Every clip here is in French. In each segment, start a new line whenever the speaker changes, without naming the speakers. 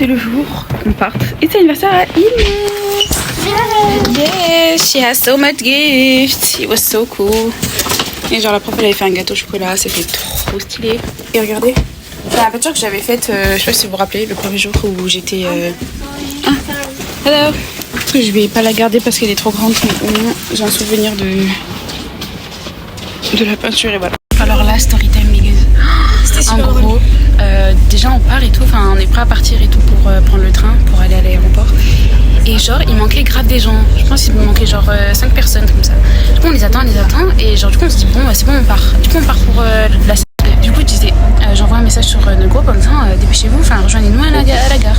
c'est le jour qu'on parte. Et c'est l'anniversaire à Ine. Yes, she has so much gifts. It was so cool. Et genre la prof elle avait fait un gâteau au chocolat, c'était trop stylé. Et regardez, c'est la peinture que j'avais faite, je sais pas si vous vous rappelez, le premier jour où j'étais... Ah, hello. Je vais pas la garder parce qu'elle est trop grande, mais au moins j'ai un souvenir de la peinture et voilà. Alors là, story time, guys. En gros, déjà on part et tout, enfin on est prêt à partir et tout pour prendre le train pour aller à l'aéroport. Et genre il manquait grave des gens, je pense qu'il me manquait genre 5 personnes comme ça. Du coup on les attend et genre du coup on se dit bon bah, c'est bon on part. Du coup on part pour la salle. Du coup je disais, j'envoie un message sur notre groupe en disant dépêchez-vous, enfin rejoignez-nous à la gare.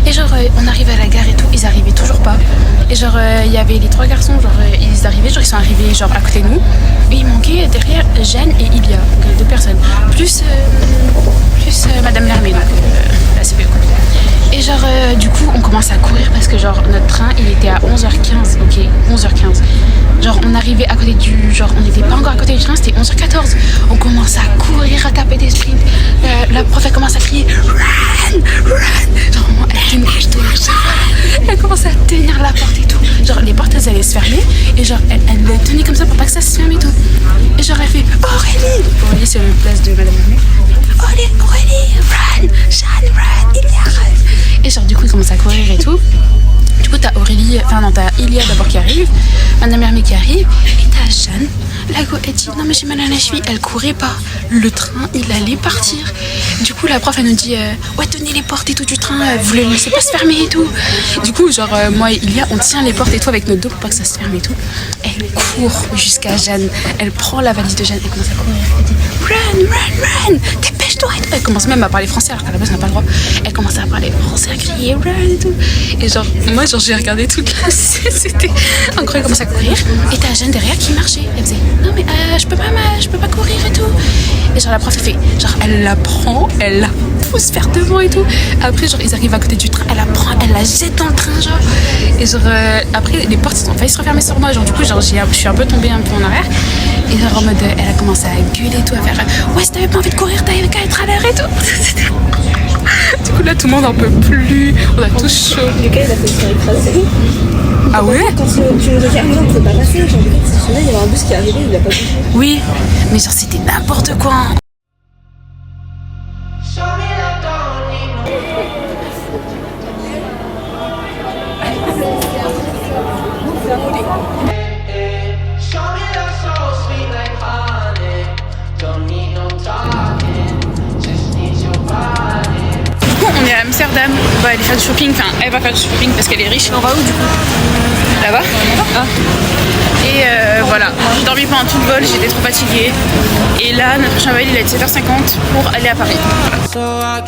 Et genre on arrive à la gare et tout, ils arrivaient toujours pas. Et genre il y avait les 3 garçons, genre ils arrivaient, genre ils sont arrivés genre à côté de nous. Et il manquait derrière Jeanne et Ilia, donc 2 personnes. Plus Madame Lermé, donc la CPE quoi. Et genre du coup on commence à courir parce que genre notre train il était à 11h15, ok, 11h15. Genre on arrivait à côté du... genre on n'était pas encore à côté du train, c'était 11h14. On commence à courir, à taper des sprints. La prof elle commence à crier run, run. Genre elle commence à tenir la porte et tout. Genre les portes elles allaient se fermer et genre elle les tenait comme ça pour pas que ça se ferme et tout. Et genre elle fait Aurélie c'est une place de Madame Lermé. Aurélie, run, Jeanne, run, Ilia, run. Et genre du coup ils commencent à courir et tout. Du coup t'as Aurélie, enfin non t'as Ilia d'abord qui arrive, Madame Lermé qui arrive, et t'as Jeanne. La go elle dit non mais j'ai mal à la cheville, elle courait pas. Le train il allait partir. Du coup la prof elle nous dit ouais tenez les portes et tout du train, vous les laissez pas se fermer et tout. Du coup genre moi et Ilia on tient les portes et tout avec notre dos pour pas que ça se ferme et tout. Elle court jusqu'à Jeanne, elle prend la valise de Jeanne, elle commence à courir, elle dit run, run, run, dépêche-toi et tout. Elle commence même à parler français alors qu'à la base elle n'a pas le droit. Elle commence à parler français, à crier run et tout. Et genre moi genre j'ai regardé toute la scène, c'était incroyable, elle commence à courir et t'as Jeanne derrière qui marchait. Elle faisait non mais je peux pas courir et tout. Et genre la prof elle fait genre elle la prend, elle la pousse vers devant et tout. Après genre ils arrivent à côté du train, elle la prend, elle la jette dans le train genre. Et genre après les portes ont failli se refermer sur moi, genre du coup genre je suis un peu tombée un peu en arrière. Et genre en mode elle a commencé à gueuler et tout, à faire ouais si t'avais pas envie de courir t'avais qu'à être à l'heure et tout. Du coup là tout le monde en peut plus, on a tous chaud.
Lucas il a fait se écraser.
Ah ouais?
Quand tu nous as dit ah mais non on peut pas passer, genre il y avait un bus qui est arrivé, il a pas bougé.
Oui, mais genre c'était n'importe quoi. On est à Amsterdam, on va aller faire du shopping, enfin elle va faire du shopping parce qu'elle est riche. On va où du coup? Là-bas. Ah. Et voilà, j'ai dormi pendant tout le vol, j'étais trop fatiguée. Et là, notre prochain vol il est à 17h50 pour aller à Paris. Voilà.